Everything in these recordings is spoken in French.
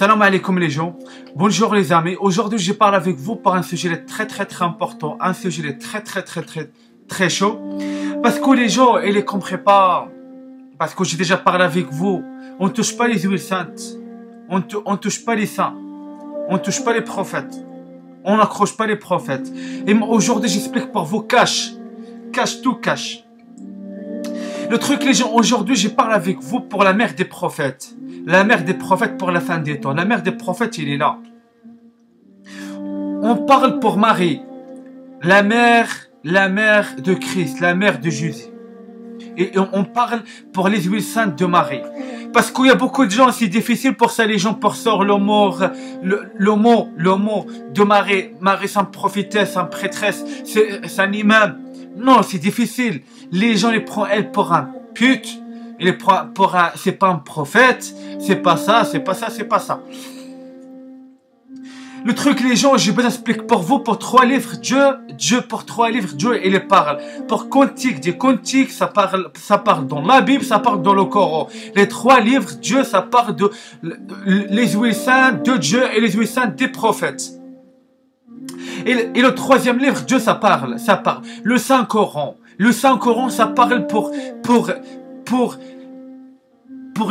Salam alaikum les gens, bonjour les amis. Aujourd'hui je parle avec vous pour un sujet très important, un sujet très chaud. Parce que les gens ils ne comprennent pas, parce que j'ai déjà parlé avec vous, on ne touche pas les huiles saintes, on ne touche pas les saints, on ne touche pas les prophètes, on n'accroche pas les prophètes. Et aujourd'hui j'explique pour vous, cache. Le truc les gens, aujourd'hui je parle avec vous pour la mère des prophètes. La mère des prophètes pour la fin des temps. La mère des prophètes, il est là. On parle pour Marie, la mère de Christ, la mère de Jésus. Et on parle pour les huiles saintes de Marie. Parce qu'il y a beaucoup de gens, c'est difficile pour ça, les gens pour sortir le mot de Marie. Marie, c'est une prophétesse, une prêtresse, c'est un imam. Non, c'est difficile. Les gens les prennent elle pour un pute. C'est pas un prophète, c'est pas ça. Le truc les gens, je vous explique pour vous, pour 3 livres, Dieu pour 3 livres, Dieu il parle. Pour Cantique, ça parle dans la Bible, ça parle dans le Coran. Les 3 livres, Dieu, ça parle de les huiles saintes de Dieu et les huiles saintes des prophètes. Et le 3e livre, Dieu, ça parle. Le Saint-Coran. Le Saint-Coran, ça parle pour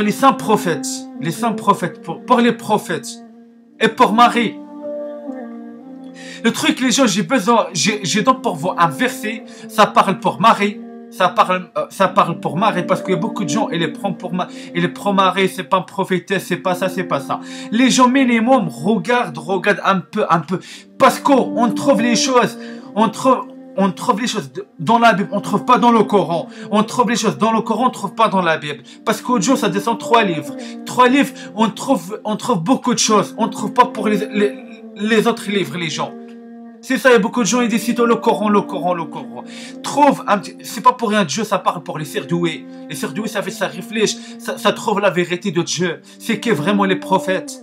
les saints prophètes, pour les prophètes et pour Marie. Le truc les gens, j'ai donc pour vous un verset, ça parle pour Marie, ça parle pour Marie, parce qu'il y a beaucoup de gens, ils les prennent pour Marie, c'est pas un prophète, c'est pas ça. Les gens minimum regardent un peu, parce qu'on trouve les choses, on trouve les choses dans la Bible, on trouve pas dans le Coran. On trouve les choses dans le Coran, on trouve pas dans la Bible. Parce qu'au jour, ça descend 3 livres. 3 livres, on trouve beaucoup de choses. On trouve pas pour les autres livres, les gens. C'est ça, il y a beaucoup de gens, ils décident le Coran. C'est pas pour rien, Dieu, ça parle pour les surdoués. Les surdoués, ça réfléchit, ça trouve la vérité de Dieu. C'est qui vraiment les prophètes.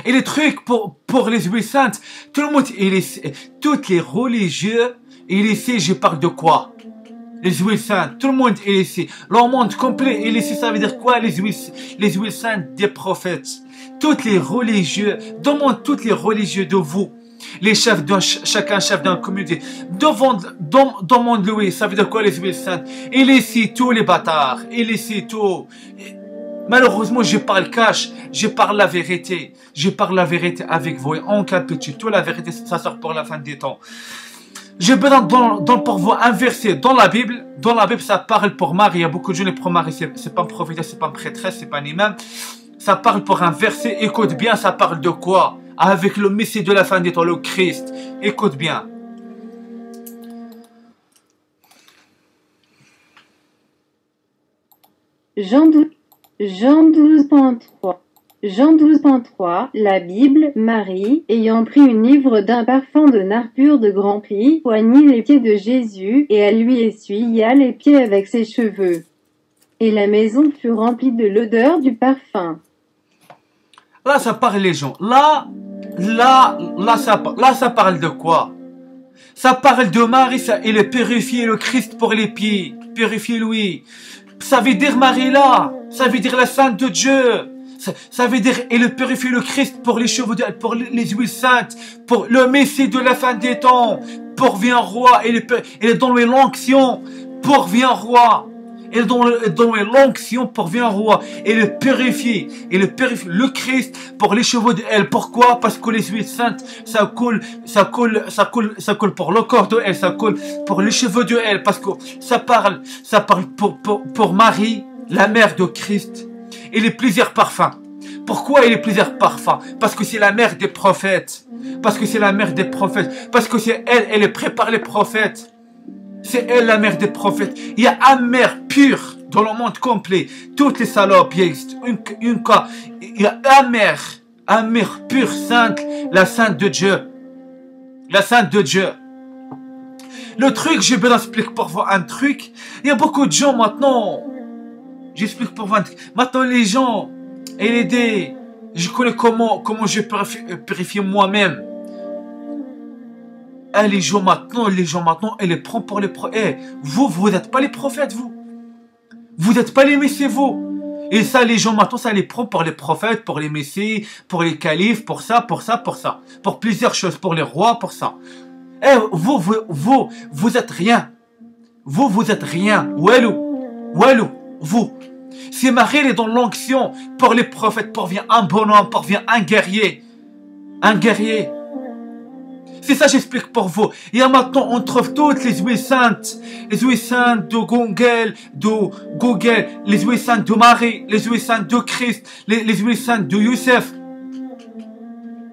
Et les trucs pour les huiles saintes, tout le monde, toutes les religieux, il essaie, je parle de quoi? Les huiles saintes, tout le monde, il essaie. Le monde complet, il essaie, ça veut dire quoi? Les huiles saintes des prophètes. Toutes les religieux, de vous. Les chefs chacun chef d'une communauté. Demande-lui, ça veut dire quoi les huiles saintes? Il essaie tous les bâtards, il essaie tout. Malheureusement, je parle cash, je parle la vérité. Je parle la vérité avec vous. En cas de petit, toute la vérité, ça sort pour la fin des temps. Je besoin pour vous un verset dans la Bible. Dans la Bible, ça parle pour Marie. Il y a beaucoup de gens qui prennent Marie. C'est pas un prophète, c'est pas un prêtresse, c'est pas un imam. Ça parle pour un verset. Écoute bien, ça parle de quoi? Avec le Messie de la fin des temps, le Christ. Écoute bien. Jean 12.3, la Bible, Marie, ayant pris une livre d'un parfum de nard pur de grand prix, poignit les pieds de Jésus, et elle lui essuya les pieds avec ses cheveux. Et la maison fut remplie de l'odeur du parfum. Là, ça parle les gens. Là, ça parle de quoi? Ça parle de Marie, il est purifié le Christ pour les pieds. Purifiez-lui. Ça veut dire Marie là, ça veut dire la sainte de Dieu. Ça veut dire il purifie le Christ pour les cheveux, pour les huiles saintes, pour le Messie de la fin des temps, pour vient roi. Il est dans l'onction pour vient roi. Il est dans l'onction pour vient roi. Il le purifie le Christ pour les cheveux de elle. Pourquoi? Parce que les huiles saintes, ça coule pour le corps de elle, ça coule pour les cheveux de elle. Parce que ça parle pour Marie, la mère de Christ. Il y a plusieurs parfums. Pourquoi il y a plusieurs parfums? Parce que c'est la mère des prophètes. Parce que c'est elle prépare les prophètes. C'est elle la mère des prophètes. Il y a une mère pure dans le monde complet. Toutes les salopes, il y a une mère pure, sainte, la sainte de Dieu. La sainte de Dieu. Le truc, je vais expliquer pour vous un truc. Il y a beaucoup de gens maintenant. J'explique pour vous un truc. Maintenant, les gens, je connais comment je purifie moi-même. Les gens maintenant, elle les prend pour les prophètes. Vous n'êtes pas les prophètes, vous. Vous n'êtes pas les messieurs, vous. Et ça, les gens maintenant, ça les prend pour les prophètes, pour les messies, pour les califes, pour ça, pour ça, pour ça. Pour plusieurs choses, pour les rois, pour ça. Eh, vous êtes rien. Vous êtes rien. Walou, vous. Si Marie est dans l'onction pour les prophètes, pour venir un bonhomme, pour venir un guerrier. Un guerrier. C'est ça j'explique pour vous. Et maintenant on trouve toutes les huiles saintes. Les huiles saintes de Gongel, les huiles saintes de Marie, les huiles saintes de Christ, les huiles saintes de Youssef.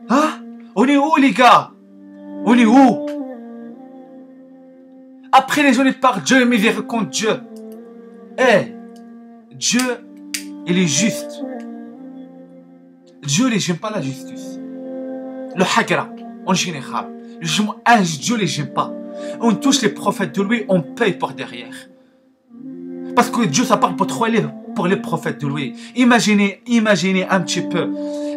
Hein? On est où les gars? On est où? Après les gens ils parlent Dieu est miséricordieux Dieu. Eh, Dieu, il est juste. Dieu, il n'aime pas la justice. Le hagra, en général. Dieu, il n'aime pas. On touche les prophètes de lui, on paye pour derrière. Parce que Dieu, ça parle pour les prophètes de lui. Imaginez un petit peu.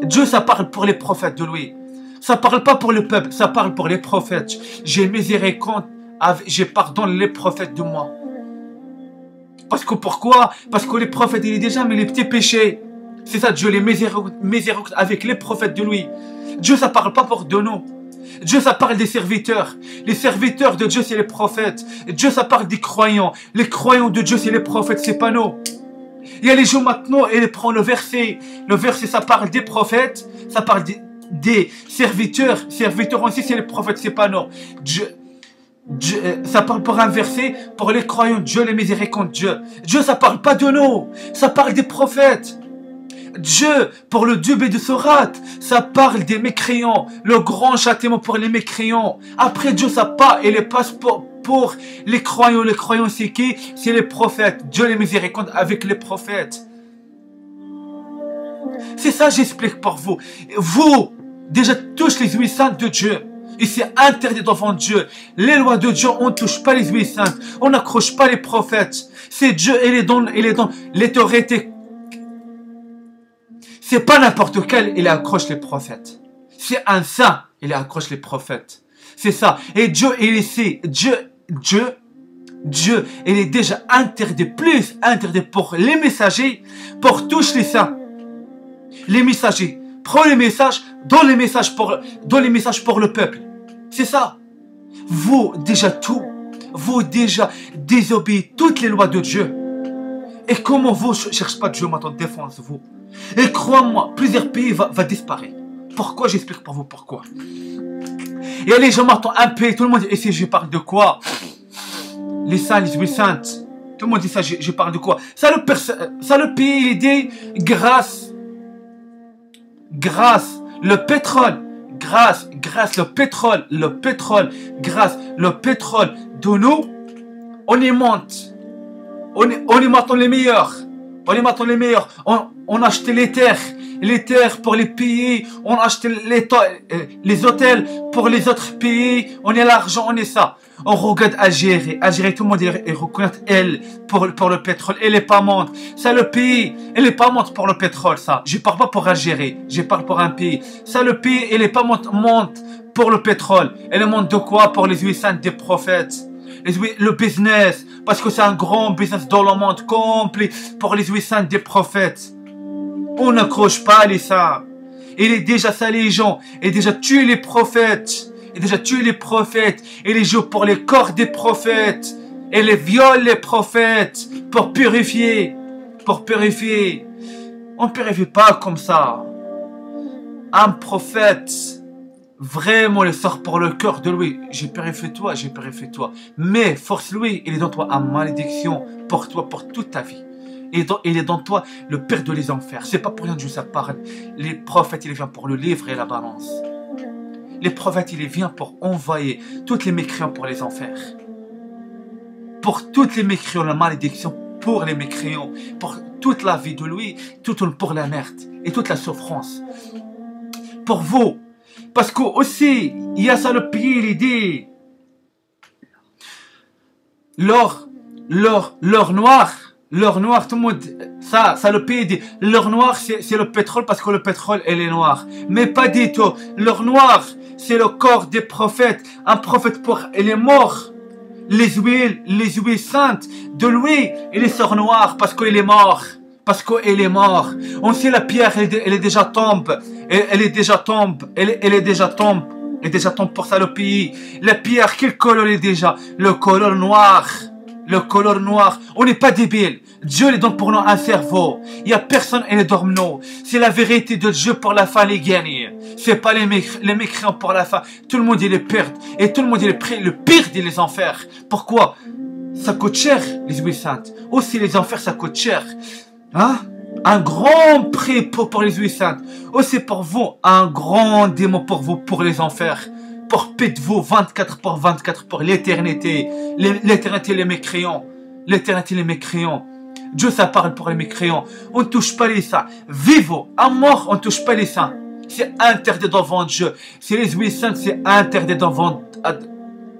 Dieu, ça parle pour les prophètes de lui. Ça parle pas pour le peuple, ça parle pour les prophètes. J'ai miséricorde, j'ai pardonné les prophètes de moi. Parce que pourquoi? Parce que les prophètes, il est déjà mis les petits péchés. C'est ça, Dieu, les miséricordes avec les prophètes de lui. Dieu, ça parle pas pour de nous. Dieu, ça parle des serviteurs. Les serviteurs de Dieu, c'est les prophètes. Dieu, ça parle des croyants. Les croyants de Dieu, c'est les prophètes, c'est pas nous. Il y a les gens maintenant, et ils prennent le verset. Le verset, ça parle des prophètes. Ça parle des serviteurs. Serviteurs aussi, c'est les prophètes, c'est pas nous. Ça parle pour un verset, pour les croyants, Dieu, les miséricordes, Dieu. Dieu, ça parle pas de nous, ça parle des prophètes. Dieu, pour le Dieu de Sorat, ça parle des mécréants, le grand châtiment pour les mécréants. Après Dieu, ça part et les passe pour les croyants. Les croyants, c'est qui? C'est les prophètes. Dieu, les miséricordes avec les prophètes. C'est ça, j'explique pour vous. Vous, déjà, touchez les huiles saintes de Dieu. Et c'est interdit devant Dieu. Les lois de Dieu, on ne touche pas les huiles saintes. On n'accroche pas les prophètes. C'est Dieu, il est dans l'autorité. C'est pas n'importe quel, il accroche les prophètes. C'est un saint, il accroche les prophètes. C'est ça. Et Dieu, il est ici. Dieu, il est déjà interdit, plus interdit pour les messagers, pour tous les saints. Les messagers. Prends les messages, donne les messages pour le peuple. C'est ça. Vous déjà désobéissez toutes les lois de Dieu. Et comment vous ne cherchez pas Dieu maintenant défense vous? Et crois-moi, plusieurs pays va disparaître. Pourquoi? J'explique pour vous pourquoi. Et les gens maintenant un pays, tout le monde dit, et si je parle de quoi? Les saints, les huiles saintes. Tout le monde dit ça, je parle de quoi? Ça le pays, il dit grâce, le pétrole, grâce, le pétrole, grâce, le pétrole de nous, on y monte. On y monte les meilleurs. On a acheté les terres pour les pays, on a acheté les hôtels pour les autres pays, on a l'argent, on est ça. On regarde Algérie, tout le monde il reconnaît elle pour le pétrole, elle est pas monte. Ça le pays, elle est pas monte pour le pétrole ça. Je parle pas pour Algérie, je parle pour un pays. Ça le pays, elle est pas monte pour le pétrole. Elle monte de quoi? Pour les huiles saintes des prophètes. Le business, parce que c'est un grand business dans le monde complet pour les huiles saintes des prophètes. On n'accroche pas les saints. Il est déjà ça les gens. Il est déjà tué les prophètes. Et les joue pour les corps des prophètes. Et les viole les prophètes. Pour purifier. On ne purifie pas comme ça. Un prophète, vraiment, il sort pour le cœur de lui. J'ai purifié toi. Mais force lui, il est dans toi une malédiction pour toi, pour toute ta vie. Il est dans toi le père de les enfers. C'est pas pour rien que Dieu ça parle. Les prophètes, il vient pour le livre et la balance. Les prophètes, il vient pour envoyer tous les mécréants pour les enfers. Pour tous les mécréants, la malédiction pour les mécréants. Pour toute la vie de lui, pour la merde et toute la souffrance. Pour vous. Parce que aussi, il y a ça le pays, il dit l'or noir. L'or noir, tout le monde, ça le pays dit, l'or noir c'est le pétrole parce que le pétrole elle est noir. Mais pas du tout, l'or noir c'est le corps des prophètes. Un prophète il est mort. Les huiles saintes de lui, il est sort noir parce qu'il est mort. parce qu'elle est morte. On sait la pierre, elle est déjà tombe. Elle est déjà tombe. Elle est déjà tombe. Elle est déjà tombe pour ça le pays. La pierre, quel couleur est déjà? Le couleur noir. Le couleur noir. On n'est pas débile. Dieu les donne pour nous un cerveau. Il n'y a personne et les dorme nous. C'est la vérité de Dieu pour la fin, les gagnés. C'est pas les mécréants pour la fin. Tout le monde il est perd. Et tout le monde il est prêt. Le pire des enfers. Pourquoi? Ça coûte cher, les huiles saintes. Aussi les enfers, ça coûte cher. Hein? Un grand prix pour les huiles saintes. Aussi pour vous, un grand démon pour vous, pour les enfers. Pour pète-vous 24 pour 24 pour l'éternité. L'éternité, les mécréants. L'éternité, les mécréants. Dieu, ça parle pour les mécréants. On ne touche pas les saints. Vivons, à mort, on ne touche pas les saints. C'est interdit devant Dieu. C'est les huiles saintes, c'est interdit devant...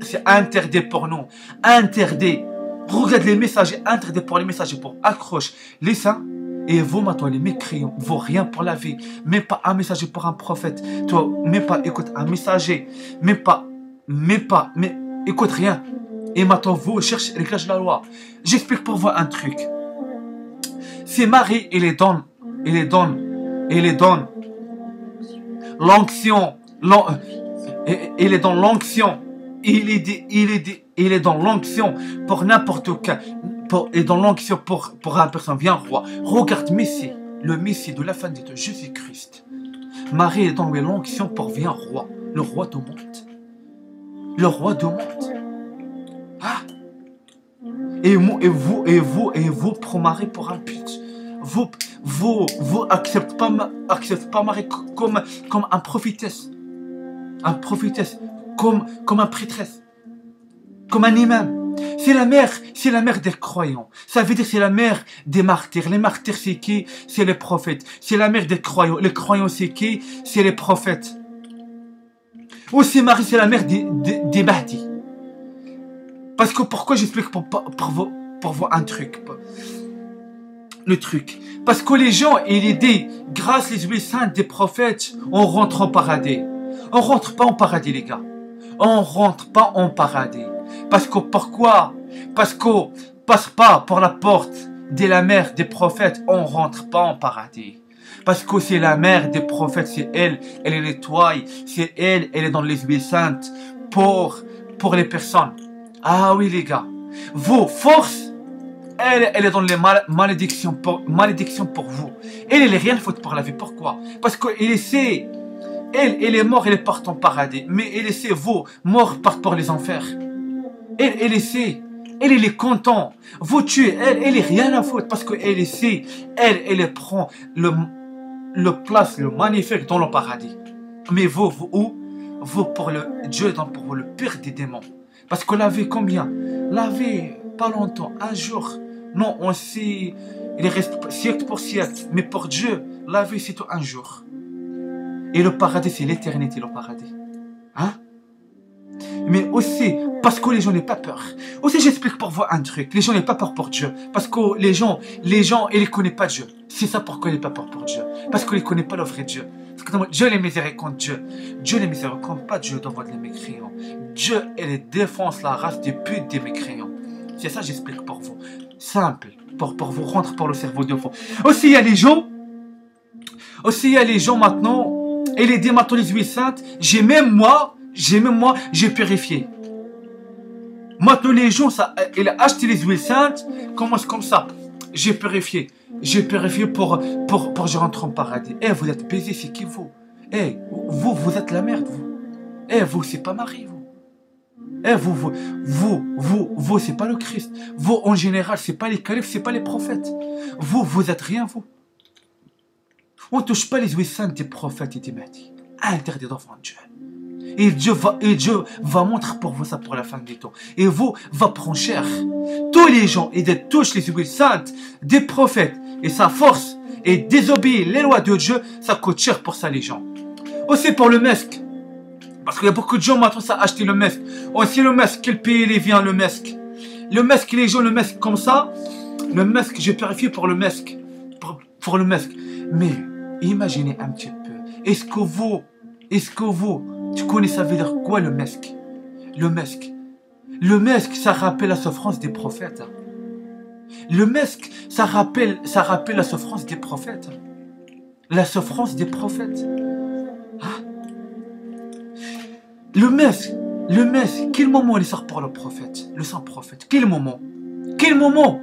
C'est interdit pour nous. Interdit. Regarde les messagers. Interdit pour les messagers. Pour accrocher les saints. Et vous, maintenant, les mécréants, vaut rien pour la vie. Même pas un messager pour un prophète. Toi, même pas, écoute, un messager. Même pas, mais écoute rien. Et maintenant, vous cherchez les classes de la loi. J'explique pour vous un truc. C'est Marie, il les donne l'onction. Il est dans l'onction. Il est dans l'onction pour n'importe quel. Et dans l'onction pour un personne, viens roi. Regarde Messie, le Messie de la fin de Jésus-Christ. Marie est dans l'onction pour viens roi. Le roi du monde. Le roi du monde. Ah. Et vous pour Marie pour un pute. Vous acceptez pas Marie comme un prophétesse. Un prophétesse. Comme un prêtresse. Comme un imam. C'est la mère des croyants. Ça veut dire c'est la mère des martyrs. Les martyrs c'est qui? C'est les prophètes. C'est la mère des croyants. Les croyants c'est qui? C'est les prophètes. Aussi Marie c'est la mère des Mahdi. Parce que pourquoi j'explique pour vous un truc. Le truc. Parce que les gens, il dit, grâce les huiles saintes des prophètes, on rentre en paradis. On rentre pas en paradis les gars. On rentre pas en paradis. Parce que pourquoi? Parce qu'on passe pas par la porte de la mère des prophètes, on rentre pas en paradis. Parce que c'est la mère des prophètes, c'est elle les nettoie, c'est elle est dans les huiles saintes pour les personnes. Ah oui les gars, vos forces, elle est dans les malédictions pour vous. Elle est rien faute pour la vie, pourquoi? Parce qu'elle sait, elle est morte, elle part en paradis, mais elle sait, vous, morts partent pour les enfers. Elle sait, elle est content. Vous tuez, elle est rien à foutre parce qu'elle sait, elle prend le place, le magnifique dans le paradis. Mais vous pour le Dieu, donc pour vous, le pire des démons. Parce que la vie, combien? La vie, pas longtemps, un jour. Non, on sait, il reste siècle pour siècle. Mais pour Dieu, la vie, c'est tout un jour. Et le paradis, c'est l'éternité, le paradis. Hein? Mais aussi, parce que les gens n'ont pas peur. Aussi, j'explique pour vous un truc. Les gens n'ont pas peur pour Dieu. Parce que les gens, ils ne connaissent pas Dieu. C'est ça pourquoi ils n'ont pas peur pour Dieu. Parce qu'ils ne connaissent pas le vrai Dieu. Parce que Dieu les miséricordes, Dieu. Dieu les miséricordes, pas Dieu d'envoie les mécréants. Dieu, il défonce la race des putes des mécréants. C'est ça, j'explique pour vous. Simple. Pour vous rendre pour le cerveau de fond. Aussi, il y a les gens maintenant. Et les dématons les huiles saintes. J'ai même moi, j'ai purifié. Maintenant, les gens, il a acheté les huiles saintes, commence comme ça. J'ai purifié pour je rentre en paradis. Eh, vous êtes baisés, c'est qui vous? Eh, vous êtes la merde, vous. Eh, vous, c'est pas Marie, vous. Eh, vous, c'est pas le Christ. Vous, en général, c'est pas les califes, c'est pas les prophètes. Vous êtes rien, vous. On ne touche pas les huiles saintes des prophètes et des Mahdi. Interdit d'enfant de Dieu. Et Dieu va montrer pour vous ça pour la fin des temps. Et vous, va prendre cher. Tous les gens, ils touchent les huiles saintes des prophètes. Et sa force, et désobéir les lois de Dieu, ça coûte cher pour ça les gens. Aussi pour le masque. Parce qu'il y a beaucoup de gens maintenant, ça acheté le masque. Aussi le masque, quel pays il vient le masque? Le masque, les gens, le masque comme ça. Le masque, j'ai purifié pour le masque. Pour le masque. Mais, imaginez un petit peu. Est-ce que vous, tu connais ça veut dire quoi le masque? Le masque, ça rappelle la souffrance des prophètes. Le mesque, ça rappelle la souffrance des prophètes. La souffrance des prophètes. Hein? Le mesque, quel moment il sort pour le prophète, le saint prophète? Quel moment? Quel moment?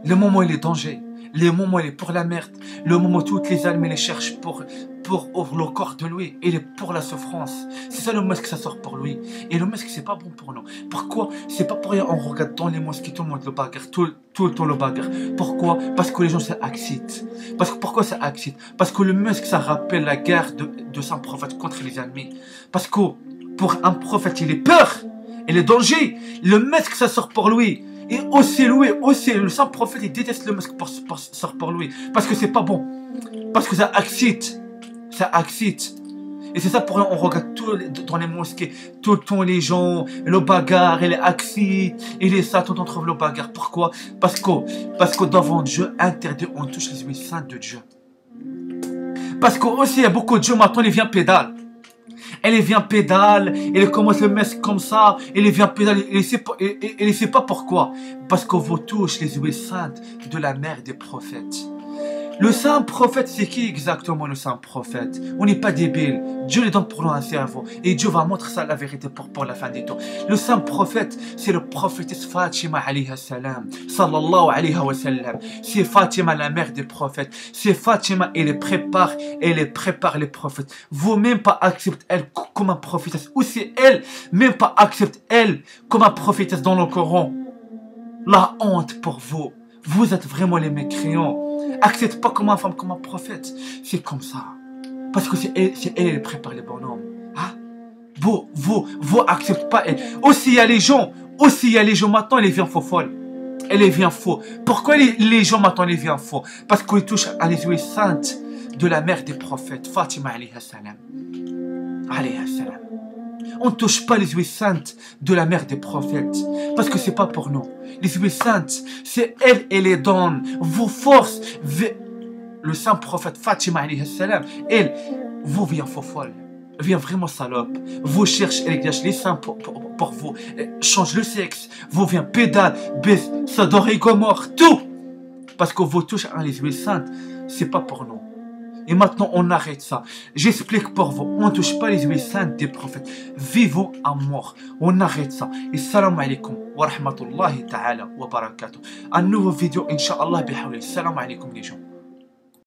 Le moment où il est danger, le moment où il est pour la merde, le moment où toutes les âmes les cherchent pour le corps de lui, il est pour la souffrance. C'est ça le masque, ça sort pour lui. Et le masque, c'est pas bon pour nous. Pourquoi? C'est pas pour rien, on regarde dans les mosquées, tout le monde le bagarre, tout le temps le bagarre. Pourquoi? Parce que les gens s'excitent. Pourquoi ça excite? Parce que le masque, ça rappelle la guerre de saint prophète contre les ennemis. Parce que pour un prophète, il est peur, il est danger. Le masque, ça sort pour lui. Et aussi le saint prophète, il déteste le masque sort pour lui. Parce que c'est pas bon. Parce que ça excite. Ça excite. Et c'est ça pour on regarde dans les mosquées, tout le temps les gens, le bagarre, et les excitent, et les satans on trouve le bagarre. Pourquoi? Parce que devant Dieu, interdit, on touche les huiles saintes de Dieu. Parce que aussi, il y a beaucoup de gens maintenant, ils viennent pédale. Elle vient pédale, elle commence le mesque comme ça, elle vient pédale, elle ne sait pas pourquoi. Parce qu'on vous touche les huiles saintes de la mère des prophètes. Le saint prophète, c'est qui exactement le saint prophète? On n'est pas débile. Dieu les donne pour nous un cerveau. Et Dieu va montrer ça la vérité pour la fin des temps. Le saint prophète, c'est le prophétesse Fatima alayha salam. Sallallahu alayhi wa sallam. C'est Fatima la mère des prophètes. C'est Fatima, elle prépare les prophètes. Vous même pas acceptez elle comme un prophétesse. Ou c'est elle, même pas accepte elle comme un prophétesse dans le Coran. La honte pour vous. Vous êtes vraiment les mécréants. Accepte pas comme une femme, comme un prophète. C'est comme ça. Parce que c'est elle qui prépare les bonhommes. Hein? Vous acceptez pas elle. Aussi il y a les gens maintenant, ils viennent faux folles. Elle vient faux. Pourquoi les gens maintenant, ils viennent faux? Parce qu'ils touchent à les huiles saintes de la mère des prophètes, Fatima alayha salam. Alayha salam. On ne touche pas les huiles saintes de la mère des prophètes. Parce que c'est pas pour nous. Les huiles saintes, c'est elle et les donne. Vous force. Le saint prophète Fatima alayhi salam, elle, vous vient faux folle. Vient vraiment salope. Vous cherchez, elle gâche les seins pour vous. Change le sexe. Vous vient pédale, baisse, Sodome et Gomorrhe, tout. Parce que vous touchez à les huiles saintes, c'est pas pour nous. Et maintenant, on arrête ça. J'explique pour vous. On ne touche pas les huiles saintes des prophètes. Vivons à mort. On arrête ça. Et salam alaikum wa rahmatullahi ta'ala wa barakatuh. Un nouveau vidéo, incha'Allah, bihawli. Salam alaikum les gens.